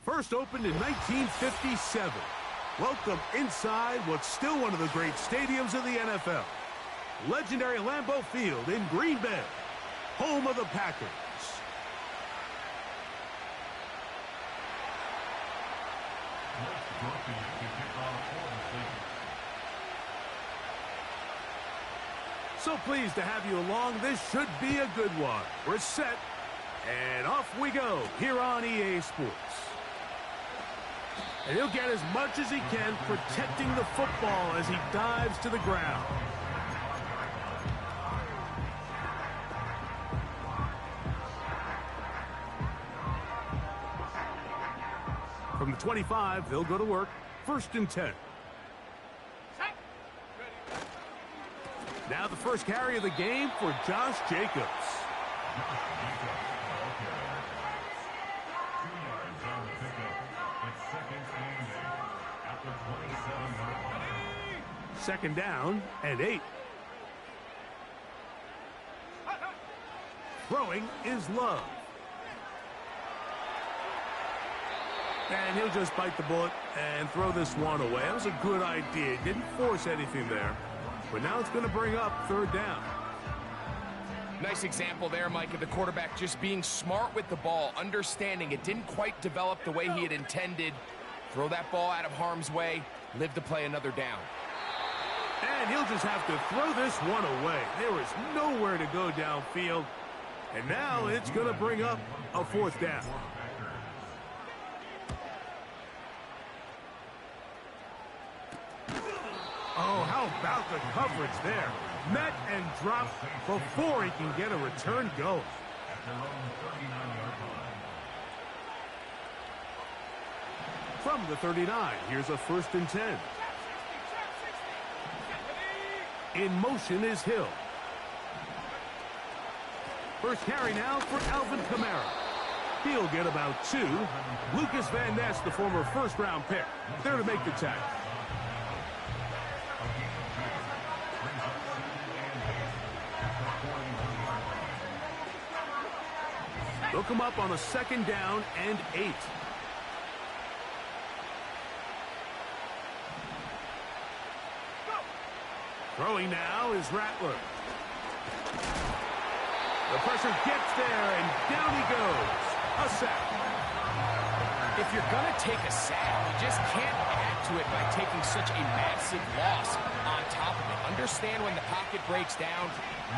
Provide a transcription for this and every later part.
First opened in 1957. Welcome inside what's still one of the great stadiums of the NFL. Legendary Lambeau Field in Green Bay, home of the Packers. So pleased to have you along. This should be a good one. We're set, and off we go here on EA Sports. And he'll get as much as he can, protecting the football as he dives to the ground. From the 25, they'll go to work. 1st and 10. Now the first carry of the game for Josh Jacobs. Second down and 8. Throwing is Love. And he'll just bite the bullet and throw this one away. That was a good idea. Didn't force anything there. But now it's going to bring up 3rd down. Nice example there, Mike, of the quarterback just being smart with the ball, understanding it didn't quite develop the way he had intended. Throw that ball out of harm's way, live to play another down. And he'll just have to throw this one away. There is nowhere to go downfield. And now it's going to bring up a 4th down. Oh, how about the coverage there? Met and dropped before he can get a return going. From the 39, here's a 1st and 10. In motion is Hill. First carry now for Alvin Kamara. He'll get about 2. Lucas Van Ness, the former 1st-round pick, there to make the tackle. They'll come up on a 2nd down and 8. Throwing now is Rattler. The pressure gets there, and down he goes. A sack. If you're going to take a sack, you just can't add to it by taking such a massive loss on top of it. Understand when the pocket breaks down,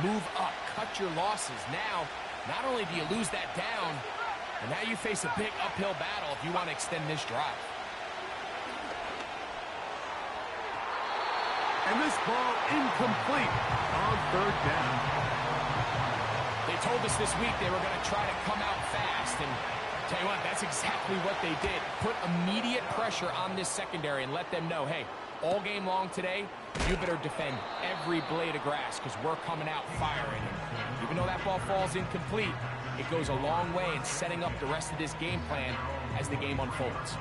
move up, cut your losses. Now, not only do you lose that down, and now you face a big uphill battle if you want to extend this drive. And this ball incomplete on 3rd down. They told us this week they were going to try to come out fast, and tell you what, that's exactly what they did. Put immediate pressure on this secondary and let them know, hey, all game long today, you better defend every blade of grass because we're coming out firing. Even though that ball falls incomplete, it goes a long way in setting up the rest of this game plan as the game unfolds.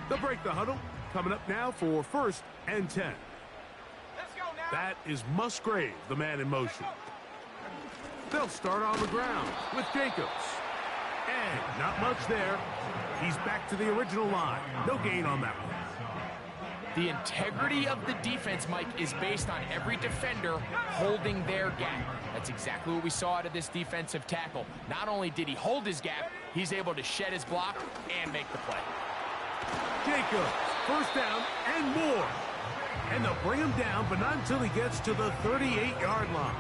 They'll break the huddle. Coming up now for 1st and 10. That is Musgrave, the man in motion. They'll start on the ground with Jacobs. And not much there. He's back to the original line. No gain on that one. The integrity of the defense, Mike, is based on every defender holding their gap. That's exactly what we saw out of this defensive tackle. Not only did he hold his gap, he's able to shed his block and make the play. Jacobs, 1st down and more. And they'll bring him down, but not until he gets to the 38-yard line.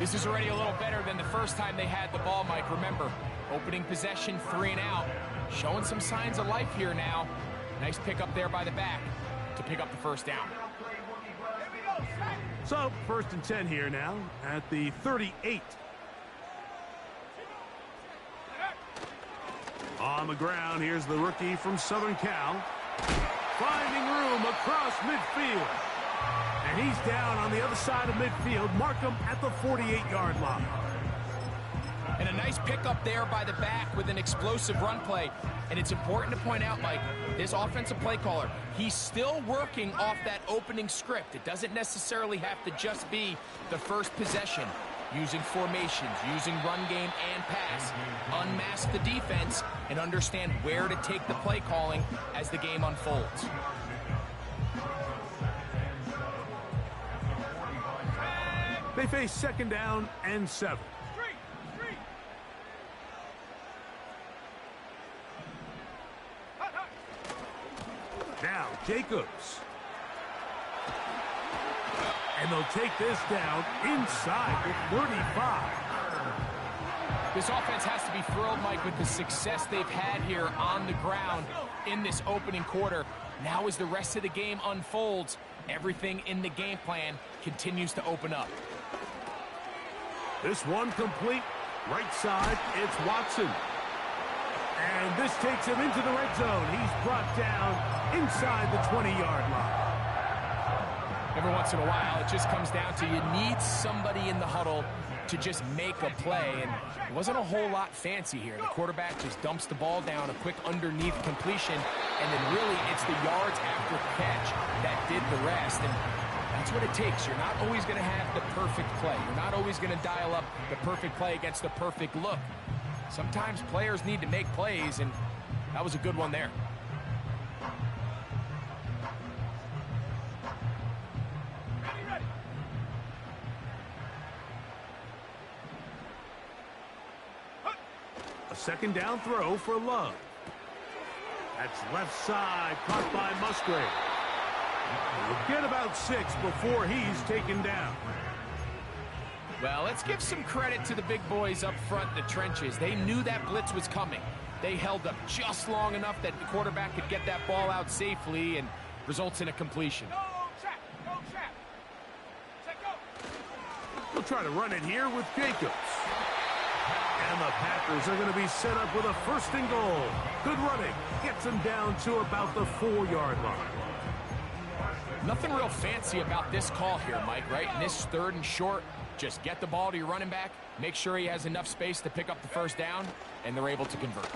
This is already a little better than the first time they had the ball, Mike. Remember, opening possession, 3 and out. Showing some signs of life here now. Nice pick up there by the back to pick up the 1st down. So, 1st and 10 here now at the 38. On the ground, here's the rookie from Southern Cal. Finding room across midfield. And he's down on the other side of midfield. Mark him at the 48-yard line. And a nice pickup there by the back with an explosive run play. And it's important to point out, Mike, this offensive play caller, he's still working off that opening script. It doesn't necessarily have to just be the first possession. using formations, using run game and pass. Unmask the defense and understand where to take the play calling as the game unfolds. They face 2nd down and 7. Now Jacobs. And they'll take this down inside the 35. This offense has to be thrilled, Mike, with the success they've had here on the ground in this opening quarter. Now as the rest of the game unfolds, everything in the game plan continues to open up. This one complete. Right side, it's Watson. And this takes him into the red zone. He's brought down inside the 20-yard line. Every once in a while, it just comes down to you need somebody in the huddle to just make a play. And it wasn't a whole lot fancy here. The quarterback just dumps the ball down, a quick underneath completion, and then really it's the yards after catch that did the rest. And that's what it takes. You're not always going to have the perfect play. You're not always going to dial up the perfect play against the perfect look. Sometimes players need to make plays, and that was a good one there. A 2nd down throw for Love. That's left side, caught by Musgrave. He'll get about 6 before he's taken down. Well, let's give some credit to the big boys up front in the trenches. They knew that blitz was coming. They held up just long enough that the quarterback could get that ball out safely and results in a completion. We'll try to run it here with Jacobs. And the Packers are going to be set up with a 1st and goal. Good running. Gets them down to about the 4-yard line. Nothing real fancy about this call here, Mike, right? In this 3rd and short, just get the ball to your running back, make sure he has enough space to pick up the 1st down, and they're able to convert.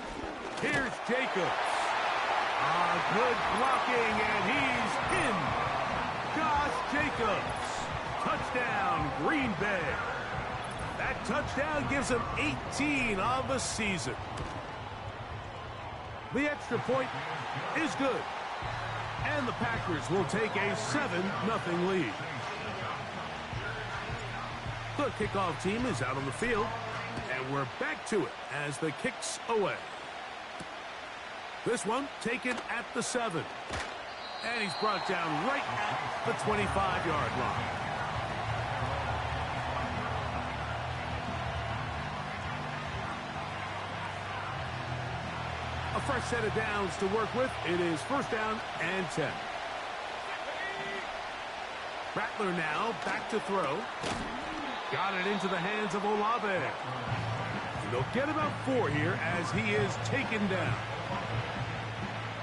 Here's Jacobs. Good blocking, and he's in. Josh Jacobs. Touchdown, Green Bay. That touchdown gives him 18 on the season. The extra point is good. And the Packers will take a 7-0 lead. The kickoff team is out on the field, and we're back to it as the kick's away. This one taken at the 7. And he's brought down right at the 25-yard line. A fresh set of downs to work with. It is 1st down and 10. Rattler now back to throw. Got it into the hands of Olave. And they'll get about 4 here as he is taken down.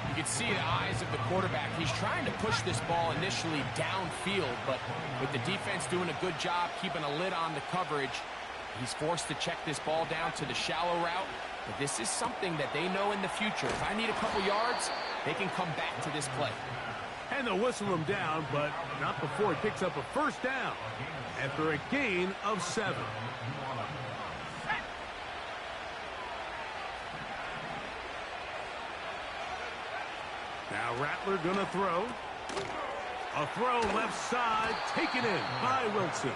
You can see the eyes of the quarterback. He's trying to push this ball initially downfield, but with the defense doing a good job keeping a lid on the coverage, he's forced to check this ball down to the shallow route. But this is something that they know in the future. If I need a couple yards, they can come back to this play. And they'll whistle him down, but not before he picks up a 1st down after a gain of 7. Now Rattler gonna throw. A throw left side, taken in by Wilson.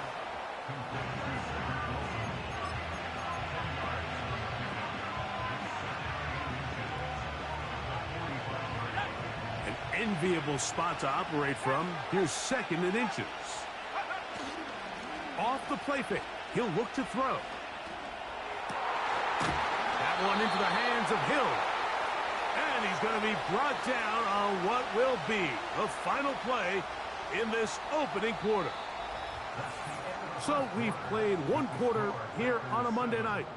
An enviable spot to operate from. Here's 2nd and inches. Off the play fake. He'll look to throw. That one into the hands of Hill. And he's going to be brought down on what will be the final play in this opening quarter. So we've played 1 quarter here on a Monday night.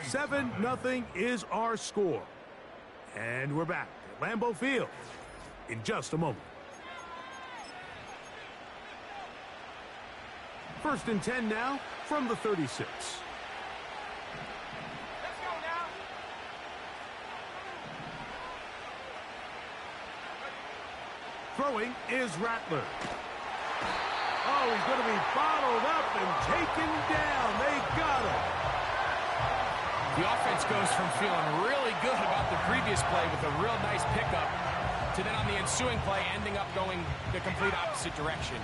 7-0 is our score. And we're back at Lambeau Field in just a moment. 1st and 10 now from the 36. Throwing is Rattler. Oh, he's going to be bottled up and taken down. They got him. The offense goes from feeling really good about the previous play with a real nice pickup to then on the ensuing play ending up going the complete opposite direction.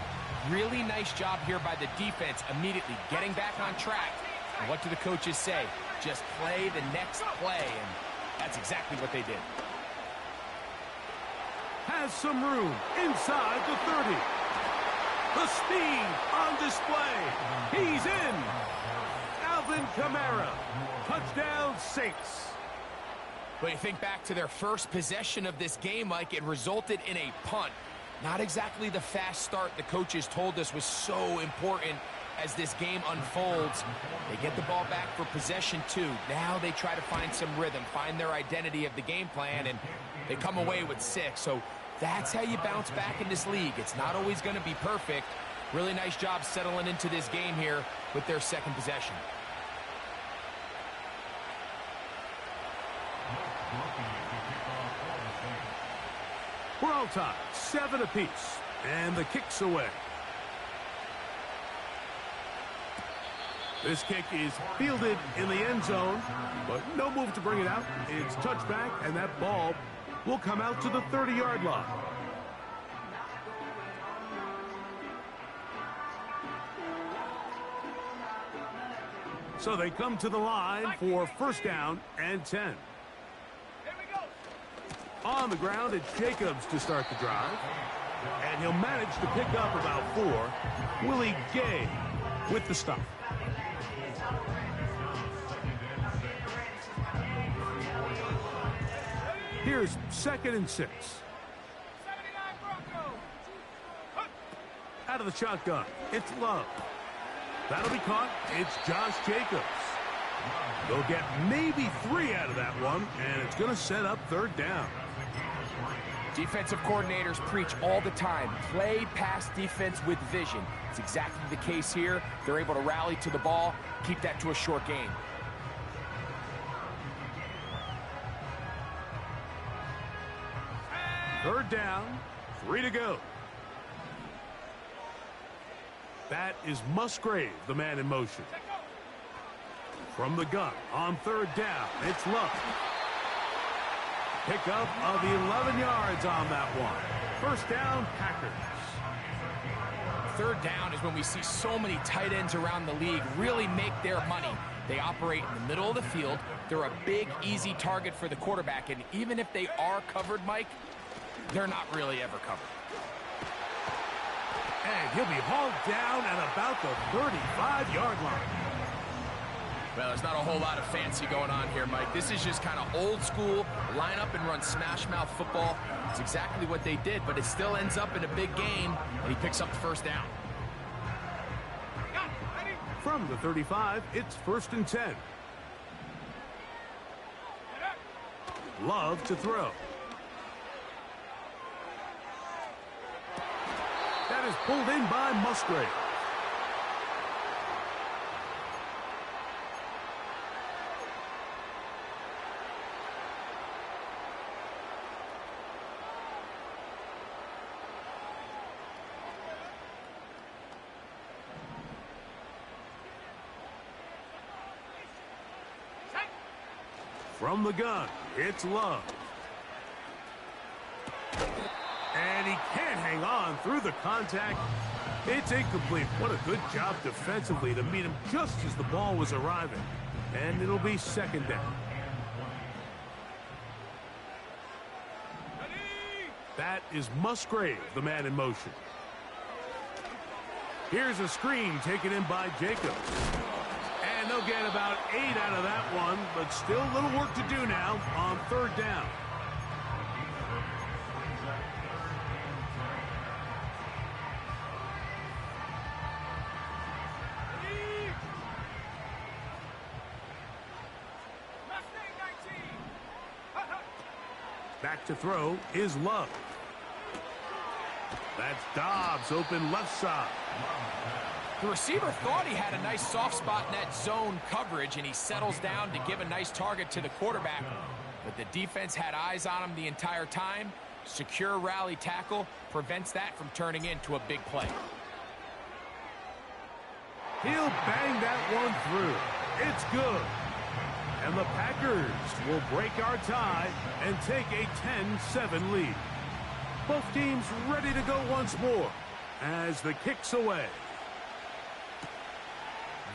Really nice job here by the defense immediately getting back on track. And what do the coaches say? Just play the next play, and that's exactly what they did. Has some room inside the 30. The speed on display. He's in. Alvin Kamara. Touchdown, Saints. But you think back to their first possession of this game, Mike, it resulted in a punt. Not exactly the fast start the coaches told us was so important as this game unfolds. They get the ball back for possession 2. Now they try to find some rhythm, find their identity of the game plan, and they come away with 6. So that's how you bounce back in this league. It's not always going to be perfect. Really nice job settling into this game here with their second possession. We're all tied, 7 apiece, and the kick's away. This kick is fielded in the end zone, but no move to bring it out. It's touchback, and that ball will come out to the 30-yard line. So they come to the line for first down and 10. On the ground, it's Jacobs to start the drive. And he'll manage to pick up about 4. Willie Gay with the stop. Here's 2nd and 6. Out of the shotgun, it's Love. That'll be caught. It's Josh Jacobs. They'll get maybe 3 out of that one, and it's going to set up 3rd down. Defensive coordinators preach all the time, play pass defense with vision. It's exactly the case here. They're able to rally to the ball, keep that to a short gain. Third down, 3 to go. That is Musgrave, the man in motion. From the gun on 3rd down, it's Love. Pickup of 11 yards on that one. First down, Packers. 3rd down is when we see so many tight ends around the league really make their money. They operate in the middle of the field. They're a big, easy target for the quarterback, and even if they are covered, Mike, they're not really ever covered. And he'll be hauled down at about the 35-yard line. Well, there's not a whole lot of fancy going on here, Mike. This is just kind of old school, line up and run smash mouth football. It's exactly what they did, but it still ends up in a big game, and he picks up the first down. From the 35, it's 1st and 10. Love to throw. That is pulled in by Musgrave. From the gun, it's Love. And he can't hang on through the contact. It's incomplete. What a good job defensively to meet him just as the ball was arriving. And it'll be 2nd down. That is Musgrave, the man in motion. Here's a screen taken in by Jacobs. And they'll get about 8 out of that one, but still a little work to do now on 3rd down. Back to throw is Love. That's Dobbs open left side. The receiver thought he had a nice soft spot in that zone coverage, and he settles down to give a nice target to the quarterback. But the defense had eyes on him the entire time. Secure rally tackle prevents that from turning into a big play. He'll bang that one through. It's good. And the Packers will break our tie and take a 10-7 lead. Both teams ready to go once more as the kick's away.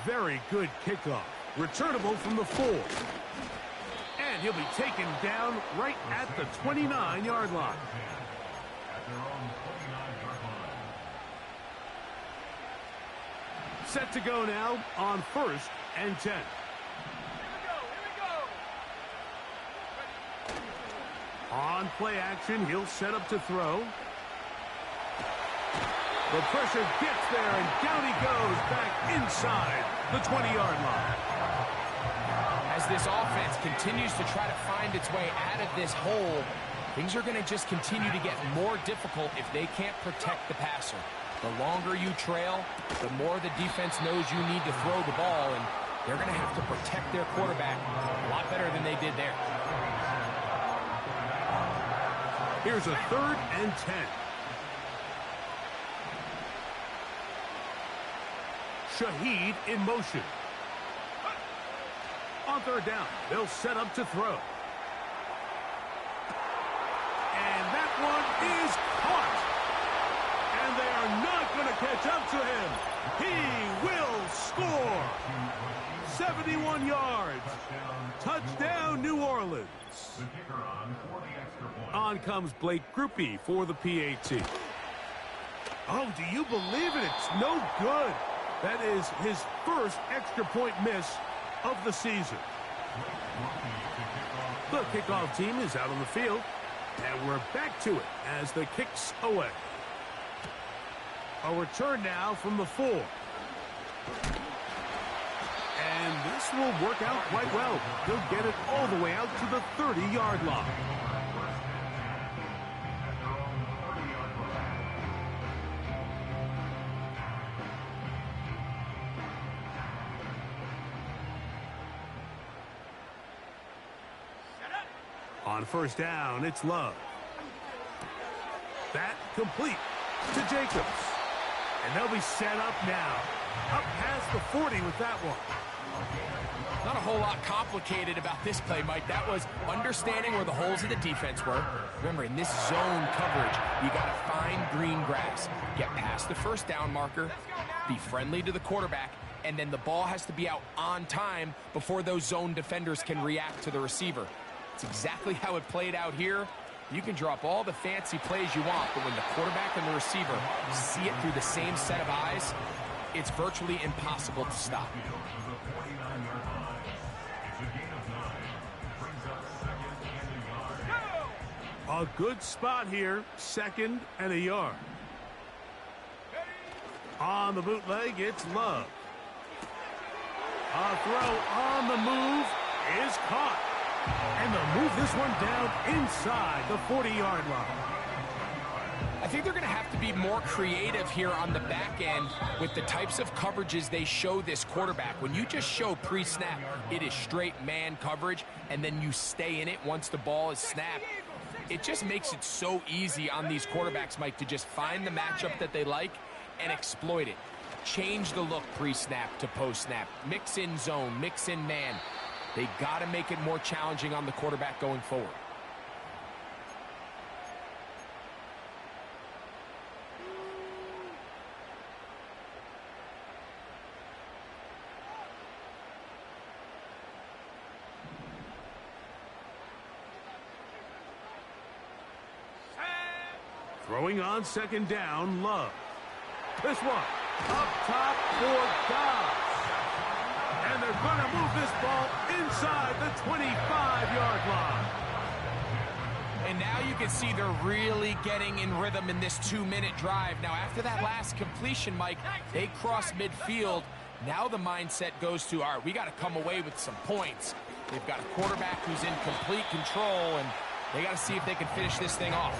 Very good kickoff. Returnable from the 4. And he'll be taken down right at the 29-yard line. Set to go now on 1st and 10. On play action, he'll set up to throw. The pressure gets there, and down he goes back inside the 20-yard line. As this offense continues to try to find its way out of this hole, things are going to just continue to get more difficult if they can't protect the passer. The longer you trail, the more the defense knows you need to throw the ball, and they're going to have to protect their quarterback a lot better than they did there. Here's a 3rd and 10. Shaheed in motion. On 3rd down, they'll set up to throw. And that one is caught. And they are not going to catch up to him. He will score. 71 yards. Touchdown, New Orleans. On comes Blake Grupe for the PAT. Oh, do you believe it? It's no good. That is his first extra point miss of the season. The kickoff team is out on the field, and we're back to it as the kick's away. A return now from the 4. And this will work out quite well. He'll get it all the way out to the 30-yard line. On 1st down, it's Love. That complete to Jacobs. And they'll be set up now. Up past the 40 with that one. Not a whole lot complicated about this play, Mike. That was understanding where the holes of the defense were. Remember, in this zone coverage, you got to find green grass. Get past the 1st down marker. Be friendly to the quarterback. And then the ball has to be out on time before those zone defenders can react to the receiver. It's exactly how it played out here. You can drop all the fancy plays you want, but when the quarterback and the receiver see it through the same set of eyes, it's virtually impossible to stop. A good spot here, 2nd and a yard. On the bootleg, it's Love. A throw on the move is caught. And they'll move this one down inside the 40-yard line. I think they're going to have to be more creative here on the back end with the types of coverages they show this quarterback. When you just show pre-snap, it is straight man coverage, and then you stay in it once the ball is snapped. It just makes it so easy on these quarterbacks, Mike, to just find the matchup that they like and exploit it. Change the look pre-snap to post-snap. Mix in zone, mix in man. They got to make it more challenging on the quarterback going forward. Throwing on 2nd down, Love. This one up top for Dobbs. And they're going to move this ball inside the 25-yard line. And now you can see they're really getting in rhythm in this 2-minute drive. Now, after that last completion, Mike, they cross midfield. Now the mindset goes to, all right, we got to come away with some points. They've got a quarterback who's in complete control, and they got to see if they can finish this thing off.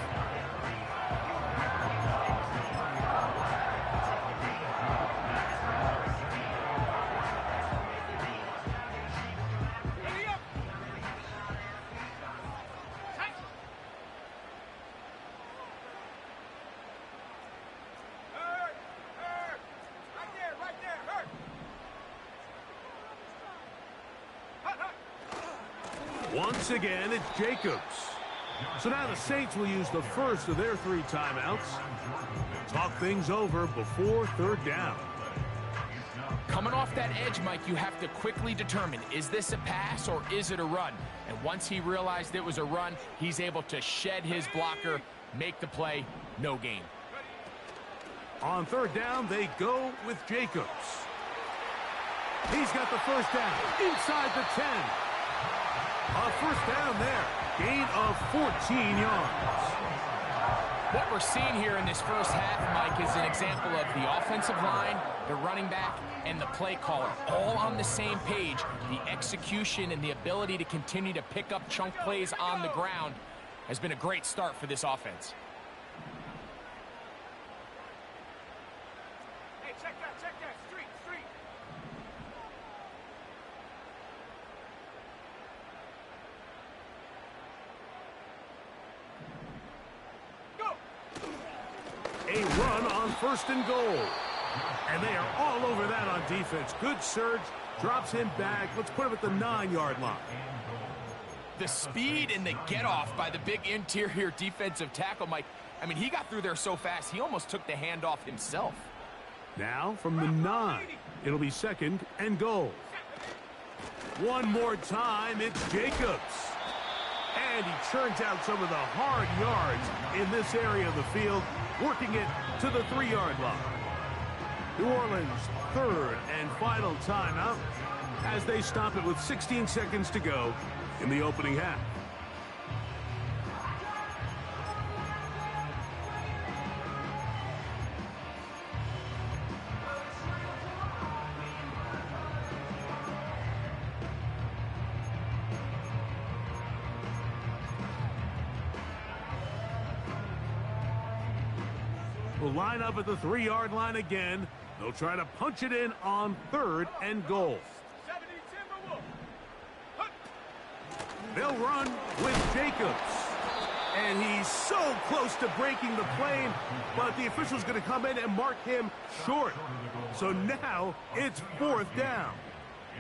Once again, it's Jacobs. So now the Saints will use the first of their 3 timeouts. Talk things over before 3rd down. Coming off that edge, Mike, you have to quickly determine, is this a pass or is it a run? And once he realized it was a run, he's able to shed his blocker, make the play, no gain. On 3rd down, they go with Jacobs. He's got the first down inside the 10. A first down there. Gain of 14 yards. What we're seeing here in this first half, Mike, is an example of the offensive line, the running back, and the play caller all on the same page. The execution and the ability to continue to pick up chunk plays on the ground has been a great start for this offense. Hey, check that, street. A run on 1st and goal. And they are all over that on defense. Good surge, drops him back. Let's put him at the 9-yard line. The speed and the get-off by the big interior defensive tackle, Mike. I mean, he got through there so fast, he almost took the handoff himself. Now from the 9, it'll be 2nd and goal. One more time, it's Jacobs. And he churns out some of the hard yards in this area of the field, working it to the 3-yard line. New Orleans' 3rd and final timeout as they stop it with 16 seconds to go in the opening half. Will line up at the 3-yard line again. They'll try to punch it in on 3rd and goal. They'll run with Jacobs. And he's so close to breaking the plane, but the official's going to come in and mark him short. So now it's 4th down.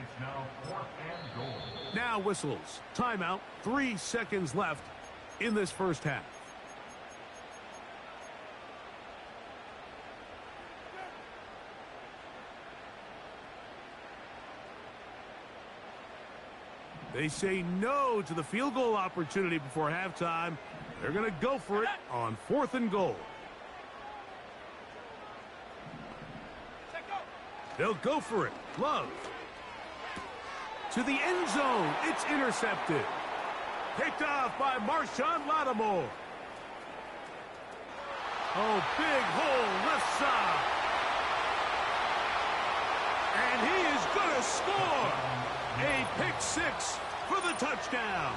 It's now 4th and goal. Now whistles. Timeout. 3 seconds left in this first half. They say no to the field goal opportunity before halftime. They're going to go for it on 4th and goal. They'll go for it. Love. To the end zone. It's intercepted. Picked off by Marshawn Lattimore. Oh, big hole left side. And he is going to score. A pick 6 for the touchdown.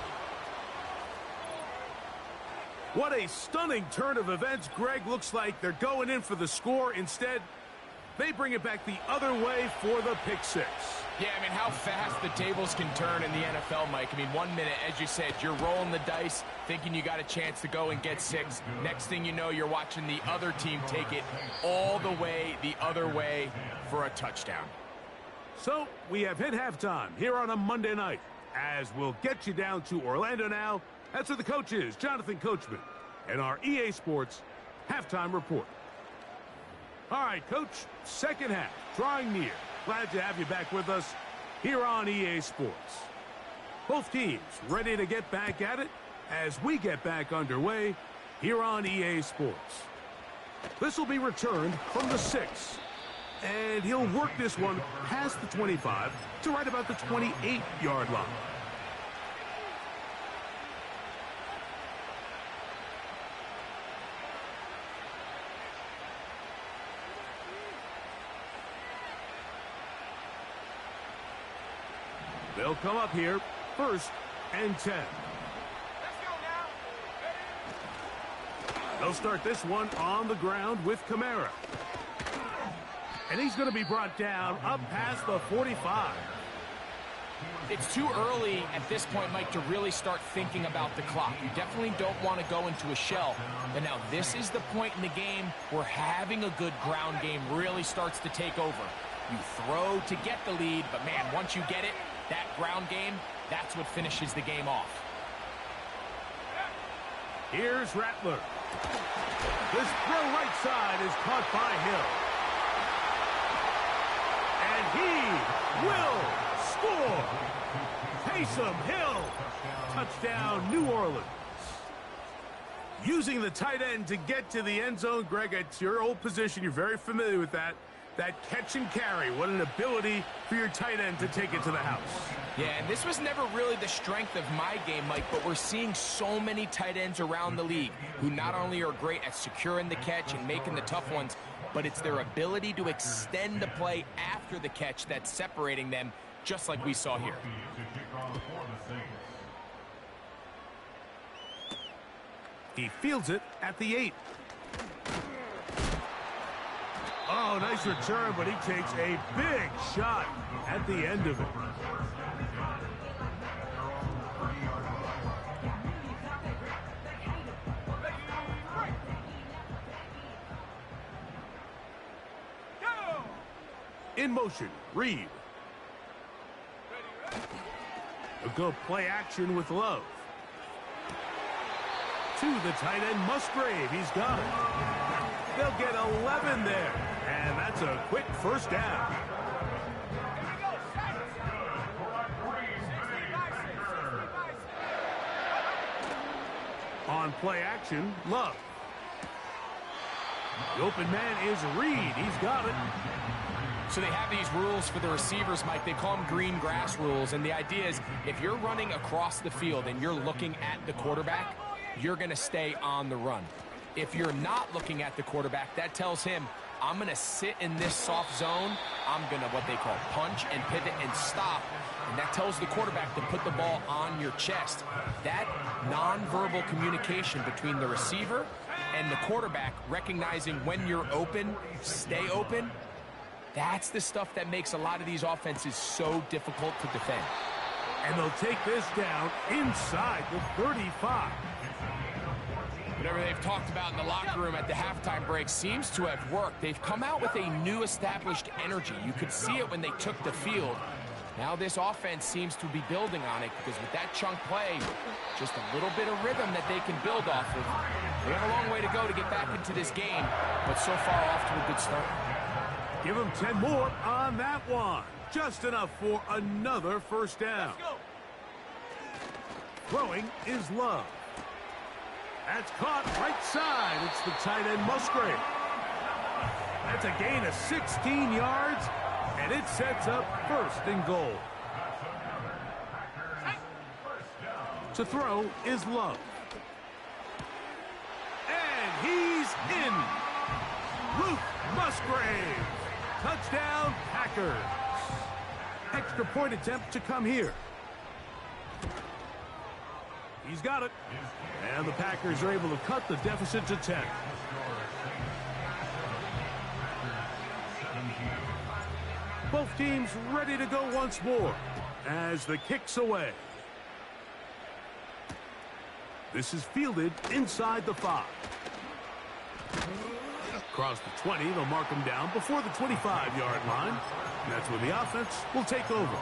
What a stunning turn of events. Greg, looks like they're going in for the score. Instead, they bring it back the other way for the pick 6. Yeah, I mean, how fast the tables can turn in the NFL, Mike. I mean, 1 minute, as you said, you're rolling the dice, thinking you got a chance to go and get 6. Next thing you know, you're watching the other team take it all the way the other way for a touchdown. So we have hit halftime here on a Monday night. As we'll get you down to Orlando now, that's where the coach is, Jonathan Coachman, and our EA Sports halftime report. All right, Coach, second half, drawing near. Glad to have you back with us here on EA Sports. Both teams ready to get back at it as we get back underway here on EA Sports. This will be returned from the 6. And he'll work this one past the 25 to right about the 28-yard line. They'll come up here, 1st and 10. Let's go now. They'll start this one on the ground with Kamara. And he's going to be brought down up past the 45. It's too early at this point, Mike, to really start thinking about the clock. You definitely don't want to go into a shell. But now this is the point in the game where having a good ground game really starts to take over. You throw to get the lead, but man, once you get it, that ground game That's what finishes the game off. Here's Rattler. This throw right side is caught by Hill. And he will score. Taysom Hill. Touchdown, New Orleans. Using the tight end to get to the end zone, Greg, it's your old position. You're very familiar with that. That catch and carry. What an ability for your tight end to take it to the house. Yeah, and this was never really the strength of my game, Mike, but we're seeing so many tight ends around the league who not only are great at securing the catch and making the tough ones, but it's their ability to extend the play after the catch that's separating them, just like we saw here. He fields it at the 8. Oh, nice return, but he takes a big shot at the end of it. In motion, Reed. A good play action with Love. To the tight end, Musgrave. He's got it. They'll get 11 there. And that's a quick first down. On play action, Love. The open man is Reed. He's got it. So they have these rules for the receivers, Mike. They call them green grass rules. And the idea is if you're running across the field and you're looking at the quarterback, you're going to stay on the run. If you're not looking at the quarterback, that tells him, I'm going to sit in this soft zone. I'm going to what they call punch and pivot and stop. And that tells the quarterback to put the ball on your chest. That nonverbal communication between the receiver and the quarterback, recognizing when you're open, stay open, that's the stuff that makes a lot of these offenses so difficult to defend. And they'll take this down inside the 35. Whatever they've talked about in the locker room at the halftime break seems to have worked. They've come out with a new established energy. You could see it when they took the field. Now this offense seems to be building on it because with that chunk play, just a little bit of rhythm that they can build off of. They have a long way to go to get back into this game, but so far off to a good start. Give them 10 more on that one. Just enough for another first down. Throwing is Love. That's caught right side. It's the tight end Musgrave. That's a gain of 16 yards, and it sets up first and goal. To throw is Love. And he's in. Luke Musgrave. Touchdown, Packers. Extra point attempt to come here. He's got it. And the Packers are able to cut the deficit to 10. Both teams ready to go once more as the kick's away. This is fielded inside the 5. Across the 20, they'll mark him down before the 25-yard line. And that's when the offense will take over.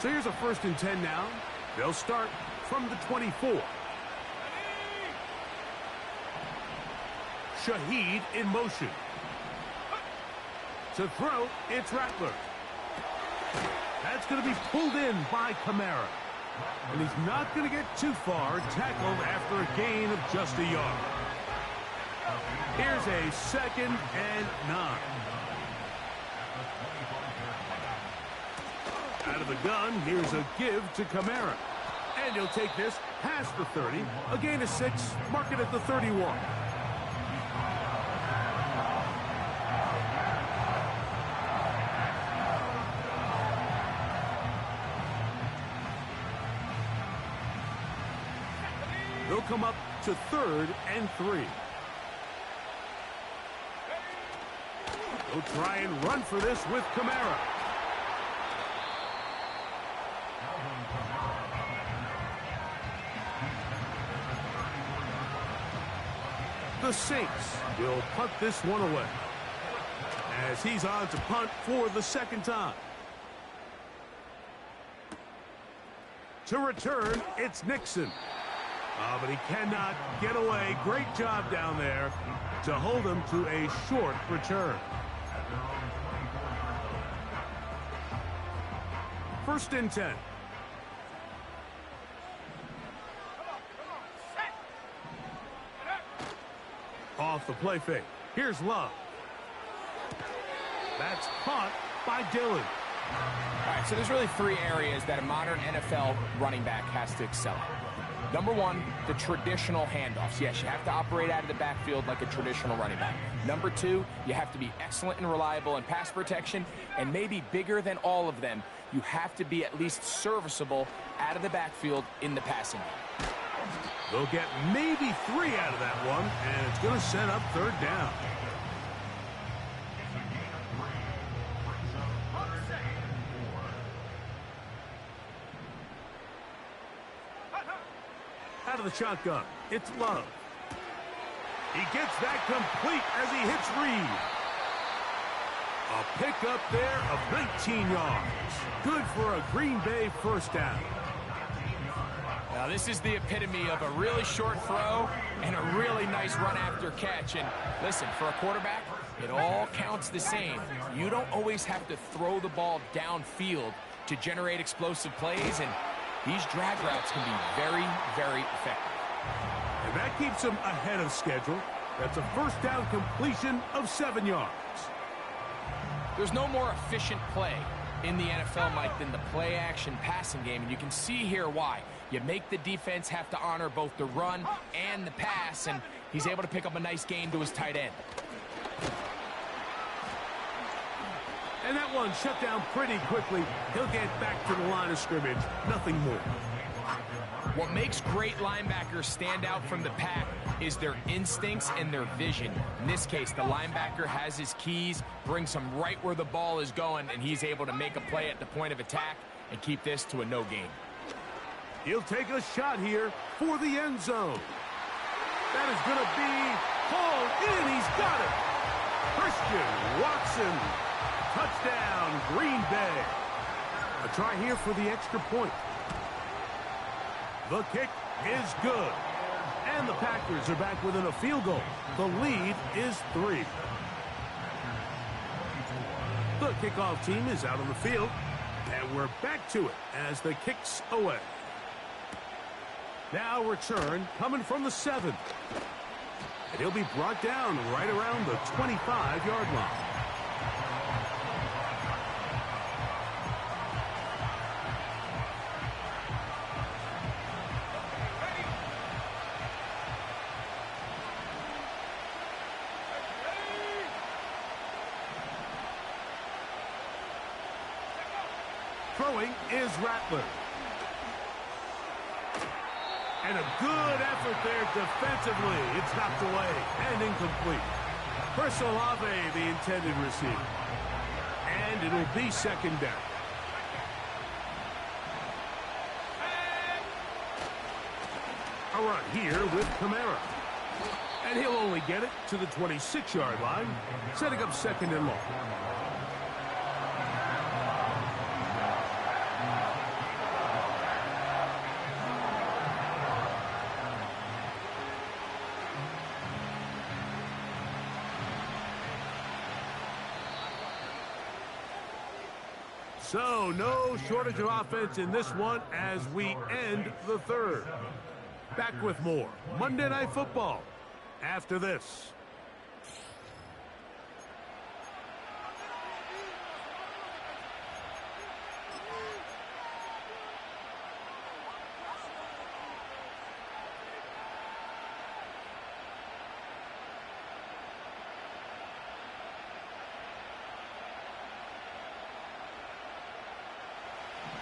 So here's a 1st and 10 now. They'll start from the 24. Shaheed in motion. To throw, it's Rattler. That's going to be pulled in by Kamara. And he's not going to get too far, tackled after a gain of just a yard. Here's a 2nd and 9. Out of the gun, here's a give to Kamara. And he'll take this past the 30. A gain of 6, mark it at the 31. They'll come up to 3rd and 3. They'll try and run for this with Kamara. The Saints will punt this one away as he's on to punt for the 2nd time. To return, it's Nixon. But he cannot get away. Great job down there to hold him to a short return. First and 10. Off the play fake. Here's Love. That's caught by Dillon. All right, so there's really three areas that a modern NFL running back has to excel at. Number one, the traditional handoffs. Yes, you have to operate out of the backfield like a traditional running back. Number two, you have to be excellent and reliable in pass protection, and maybe bigger than all of them, you have to be at least serviceable out of the backfield in the passing game. They'll get maybe 3 out of that one, and it's going to set up third down. Out of the shotgun, it's Love. He gets that complete as he hits Reed. A pickup there of 19 yards. Good for a Green Bay first down. Now, this is the epitome of a really short throw and a really nice run after catch. And listen, for a quarterback, it all counts the same. You don't always have to throw the ball downfield to generate explosive plays, and these drag routes can be very, very effective. And that keeps him ahead of schedule. That's a first down completion of 7 yards. There's no more efficient play in the NFL, Mike, than the play-action passing game, and you can see here why. You make the defense have to honor both the run and the pass, and he's able to pick up a nice gain to his tight end. And that one shut down pretty quickly. He'll get back to the line of scrimmage. Nothing more. What makes great linebackers stand out from the pack is their instincts and their vision. In this case, the linebacker has his keys, brings him right where the ball is going, and he's able to make a play at the point of attack and keep this to a no gain. He'll take a shot here for the end zone. That is going to be hauled in. He's got it. Christian Watson. Touchdown, Green Bay. A try here for the extra point. The kick is good. And the Packers are back within a field goal. The lead is 3. The kickoff team is out on the field. And we're back to it as the kick's away. Now return coming from the 7. And he'll be brought down right around the 25-yard line. Throwing is Rattler. And a good effort there defensively. It's knocked away and incomplete. Chris Olave, the intended receiver. And it'll be second down. A run here with Kamara. And he'll only get it to the 26-yard line, setting up second and long. So, no shortage of offense in this one as we end the third. Back with more Monday Night Football after this.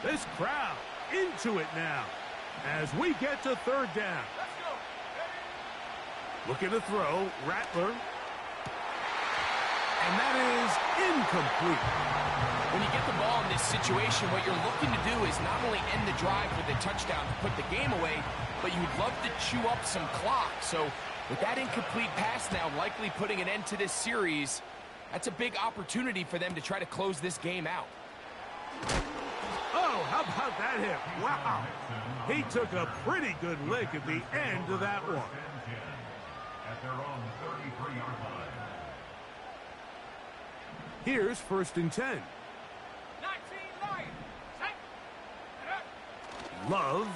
This crowd into it now as we get to third down. Looking to throw, Rattler. And that is incomplete. When you get the ball in this situation, what you're looking to do is not only end the drive with a touchdown to put the game away, but you'd love to chew up some clock. So with that incomplete pass now likely putting an end to this series, that's a big opportunity for them to try to close this game out. Oh, how about that hit? Wow. He took a pretty good lick at the end of that one. At their own 33-yard line. Here's 1st and 10. 19 Lions. Set. Love.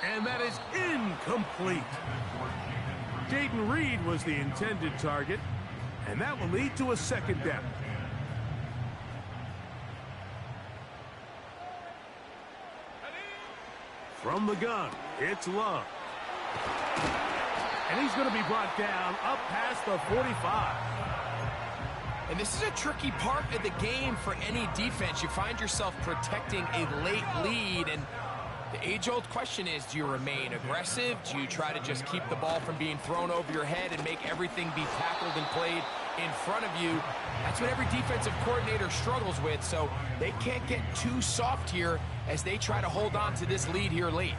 And that is incomplete. Jaden Reed was the intended target, and that will lead to a 2nd down. From the gun, it's Love. And he's going to be brought down up past the 45. And this is a tricky part of the game for any defense. You find yourself protecting a late lead, and the age-old question is, do you remain aggressive? Do you try to just keep the ball from being thrown over your head and make everything be tackled and played in front of you? That's what every defensive coordinator struggles with, so they can't get too soft here as they try to hold on to this lead here late.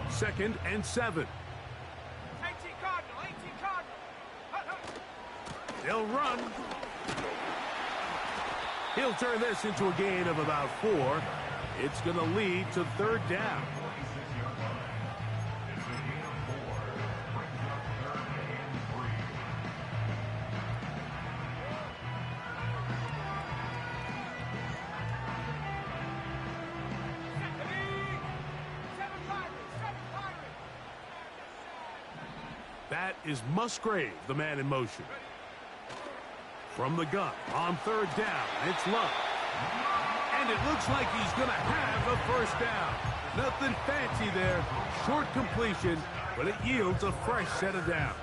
2nd and 7. 18 Cardinal. 18 Cardinal. Hut, hut. They'll run. He'll turn this into a gain of about 4. It's going to lead to 3rd down. That is Musgrave, the man in motion. From the gun, on 3rd down, it's Love. And it looks like he's going to have a 1st down. Nothing fancy there. Short completion, but it yields a fresh set of downs.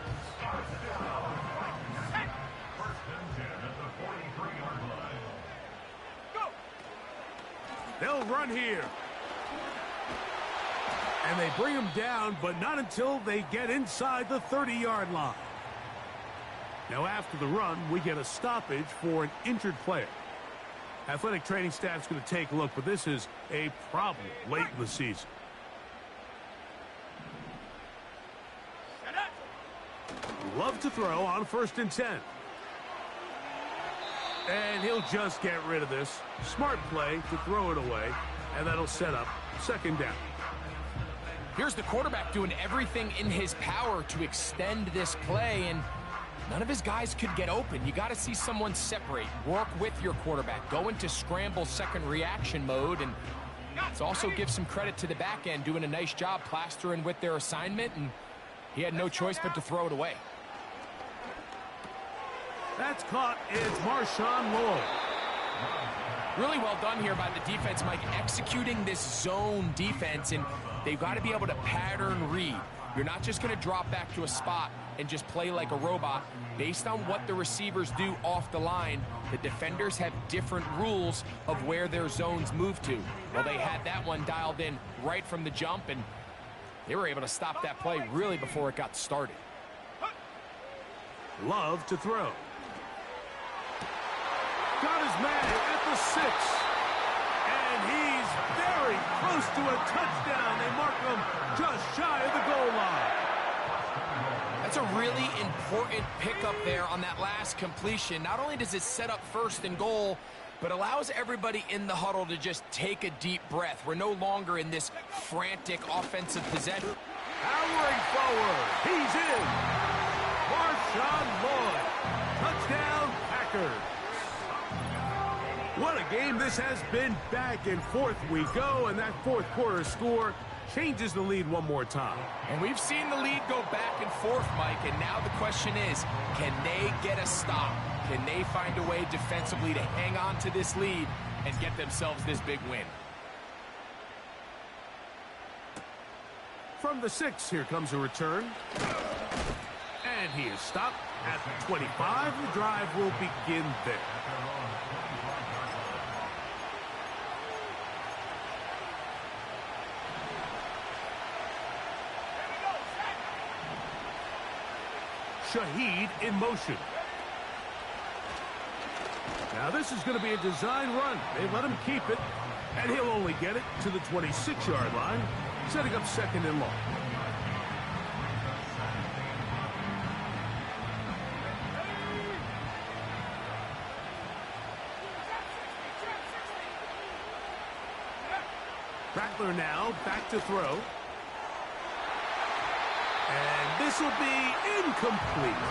They'll run here. And they bring him down, but not until they get inside the 30-yard line. Now, after the run, we get a stoppage for an injured player. Athletic training staff's going to take a look, but this is a problem late in the season. Love to throw on 1st and 10. And he'll just get rid of this. Smart play to throw it away, and that'll set up 2nd down. Here's the quarterback doing everything in his power to extend this play, and none of his guys could get open. You got to see someone separate, work with your quarterback, go into scramble 2nd reaction mode, and let's also give some credit to the back end doing a nice job plastering with their assignment, and he had no choice but to throw it away. That's caught. It's Marshawn Lloyd. Really well done here by the defense, Mike, executing this zone defense, and they've got to be able to pattern read. You're not just going to drop back to a spot and just play like a robot. Based on what the receivers do off the line, the defenders have different rules of where their zones move to. Well, they had that one dialed in right from the jump, and they were able to stop that play really before it got started. Love to throw. Got his man at the 6. And he's very close to a touchdown. They mark him just shy of the goal line. That's a really important pickup there on that last completion. Not only does it set up 1st and goal, but allows everybody in the huddle to just take a deep breath. We're no longer in this frantic offensive possession. Powering forward. He's in. Marshawn Lloyd. Touchdown, Packers. What a game this has been. Back and forth we go, and that 4th quarter score changes the lead one more time. And we've seen the lead go back and forth, Mike, and now the question is, can they get a stop? Can they find a way defensively to hang on to this lead and get themselves this big win? From the 6, here comes a return. And he is stopped at the 25. The drive will begin there. Shaheed in motion. Now this is going to be a design run. They let him keep it, and he'll only get it to the 26-yard line, setting up 2nd and long. Rattler now back to throw. And this will be incomplete.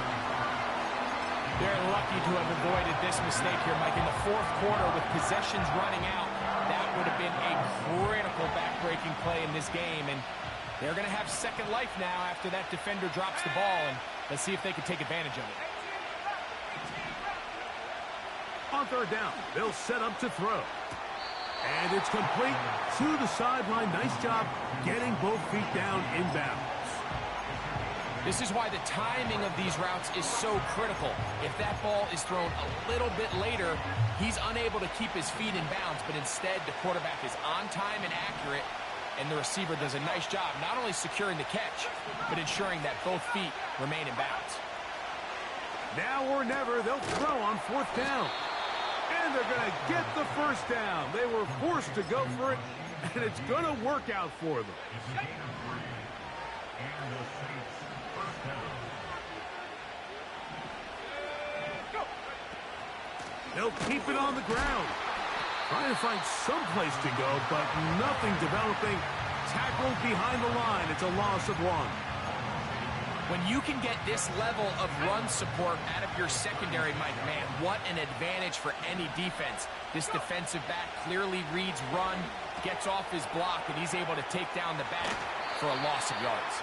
They're lucky to have avoided this mistake here, Mike. In the fourth quarter, with possessions running out, that would have been a critical back-breaking play in this game. And they're going to have second life now after that defender drops the ball. And let's see if they can take advantage of it. On third down, they'll set up to throw. And it's complete to the sideline. Nice job getting both feet down inbounds. This is why the timing of these routes is so critical. If that ball is thrown a little bit later, he's unable to keep his feet in bounds, but instead the quarterback is on time and accurate, and the receiver does a nice job not only securing the catch, but ensuring that both feet remain in bounds. Now or never, they'll throw on fourth down. And they're going to get the first down. They were forced to go for it, and it's going to work out for them. They'll keep it on the ground. Trying to find some place to go, but nothing developing. Tackled behind the line. It's a loss of one. When you can get this level of run support out of your secondary, Mike, man, what an advantage for any defense. This defensive back clearly reads run, gets off his block, and he's able to take down the back for a loss of yards.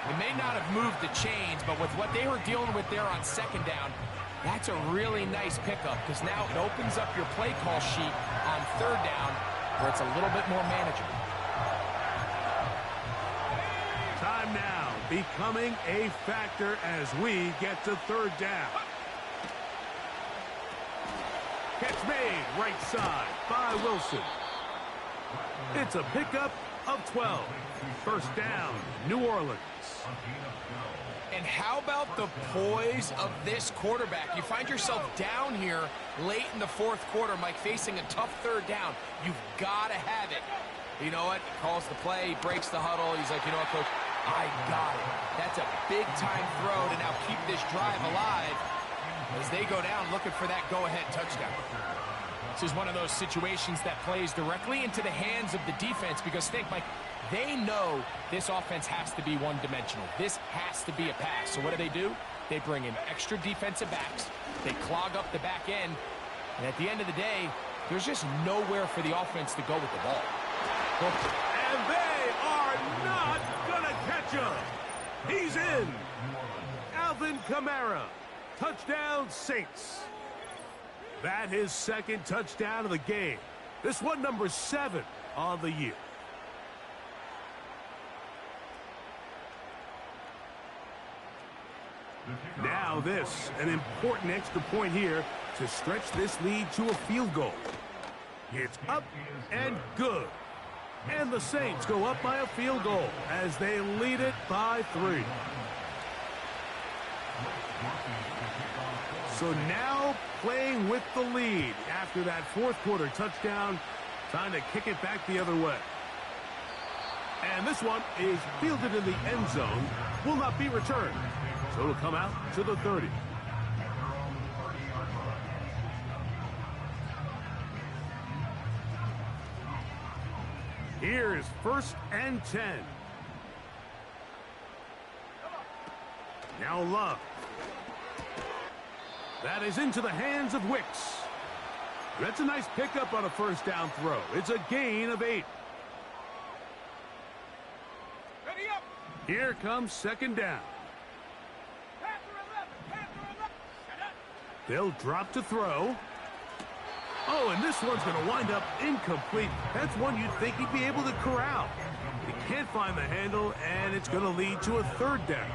They may not have moved the chains, but with what they were dealing with there on second down, that's a really nice pickup because now it opens up your play call sheet on third down where it's a little bit more manageable. Time now becoming a factor as we get to third down. Catch made right side by Wilson. It's a pickup of 12. First down, New Orleans. And how about the poise of this quarterback? You find yourself down here late in the fourth quarter, Mike, facing a tough third down. You've got to have it. You know what? He calls the play, he breaks the huddle. He's like, you know what, Coach? I got it. That's a big-time throw to now keep this drive alive as they go down looking for that go-ahead touchdown. This is one of those situations that plays directly into the hands of the defense because, think, Mike, they know this offense has to be one-dimensional. This has to be a pass. So what do? They bring in extra defensive backs. They clog up the back end. And at the end of the day, there's just nowhere for the offense to go with the ball. And they are not going to catch him. He's in. Alvin Kamara. Touchdown, Saints. That his second touchdown of the game. This one number 7 on the year. Now this, an important extra point here to stretch this lead to a field goal. It's up and good. And the Saints go up by a field goal as they lead it by 3. So now playing with the lead after that fourth quarter touchdown, time to kick it back the other way. And this one is fielded in the end zone, will not be returned. So it'll come out to the 30. Here's first and 10. Now Love. That is into the hands of Wicks. That's a nice pickup on a first down throw. It's a gain of 8. Ready up. Here comes second down. They'll drop to throw. Oh, and this one's going to wind up incomplete. That's one you'd think he'd be able to corral. He can't find the handle, and it's going to lead to a third down.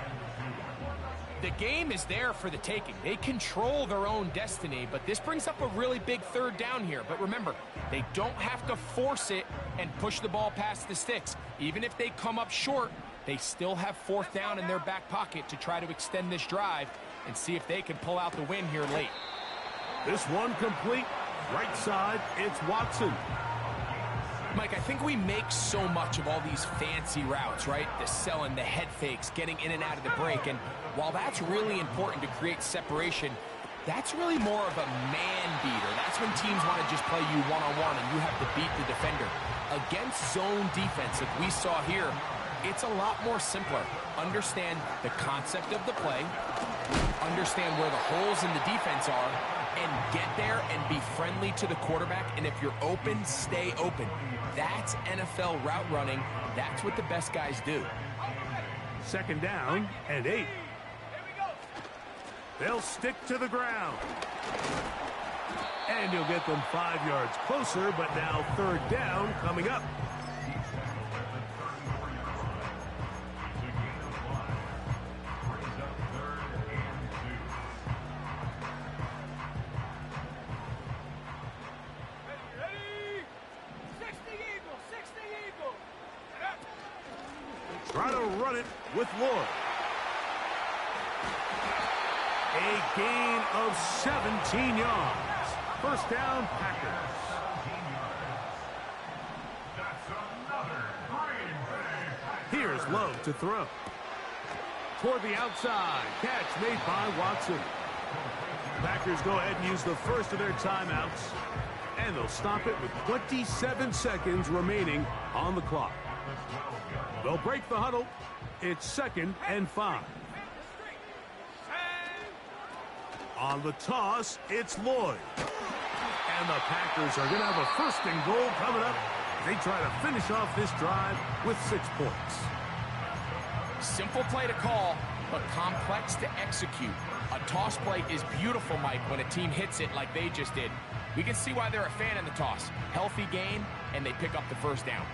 The game is there for the taking. They control their own destiny, but this brings up a really big third down here. But remember, they don't have to force it and push the ball past the sticks. Even if they come up short, they still have fourth down in their back pocket to try to extend this drive and see if they can pull out the win here late. This one complete. Right side, it's Watson. Mike, I think we make so much of all these fancy routes, right? The selling, the head fakes, getting in and out of the break. And while that's really important to create separation, That's really more of a man beater. That's when teams want to just play you one-on-one and you have to beat the defender. Against zone defense, like we saw here, it's a lot more simpler. Understand the concept of the play, understand where the holes in the defense are, and get there and be friendly to the quarterback. And if you're open, stay open. That's NFL route running. That's what the best guys do. Second down and 8. They'll stick to the ground. And you'll get them 5 yards closer, but now third down coming up. Try to run it with Lloyd. A gain of 17 yards. First down, Packers. Here's Lowe to throw. Toward the outside. Catch made by Watson. Packers go ahead and use the first of their timeouts. And they'll stop it with 27 seconds remaining on the clock. They'll break the huddle. It's 2nd and 5. On the toss, it's Lloyd. And the Packers are going to have a 1st and goal coming up. They try to finish off this drive with 6 points. Simple play to call, but complex to execute. A toss play is beautiful, Mike, when a team hits it like they just did. We can see why they're a fan in the toss. Healthy gain, and they pick up the first down.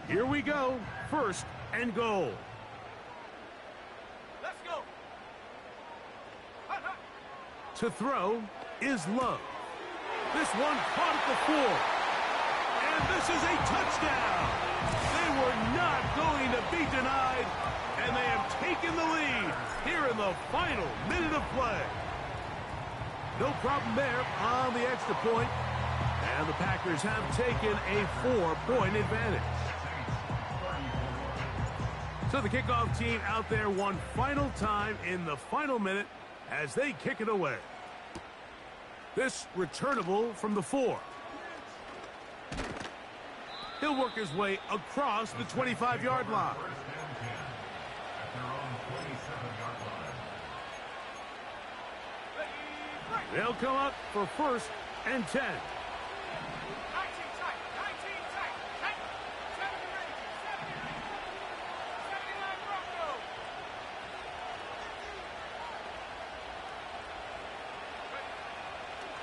Here we go. 1st and goal. Let's go. To throw is Lowe. This one caught at the 4. And this is a touchdown. They were not going to be denied. And they have taken the lead here in the final minute of play. No problem there on the extra point. And the Packers have taken a 4-point advantage. So the kickoff team out there one final time in the final minute as they kick it away. This returnable from the 4. He'll work his way across the 25-yard line. They'll come up for 1st and 10.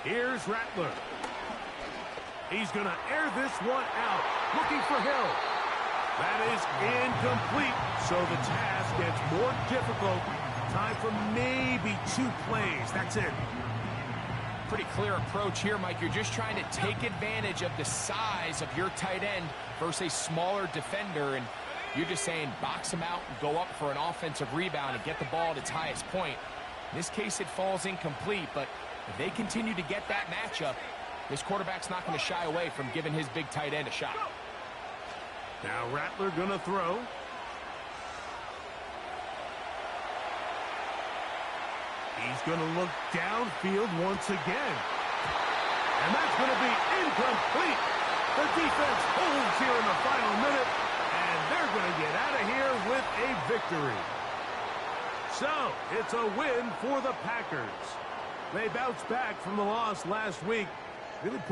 Here's Rattler. He's going to air this one out, looking for Hill. That is incomplete, so the task gets more difficult. Time for maybe 2 plays. That's it. Pretty clear approach here, Mike. You're just trying to take advantage of the size of your tight end versus a smaller defender, and you're just saying box him out and go up for an offensive rebound and get the ball at its highest point. In this case, it falls incomplete, but if they continue to get that matchup, this quarterback's not going to shy away from giving his big tight end a shot. Now Rattler going to throw. He's going to look downfield once again. And that's going to be incomplete. The defense holds here in the final minute, and they're going to get out of here with a victory. So, it's a win for the Packers. They bounced back from the loss last week. Really put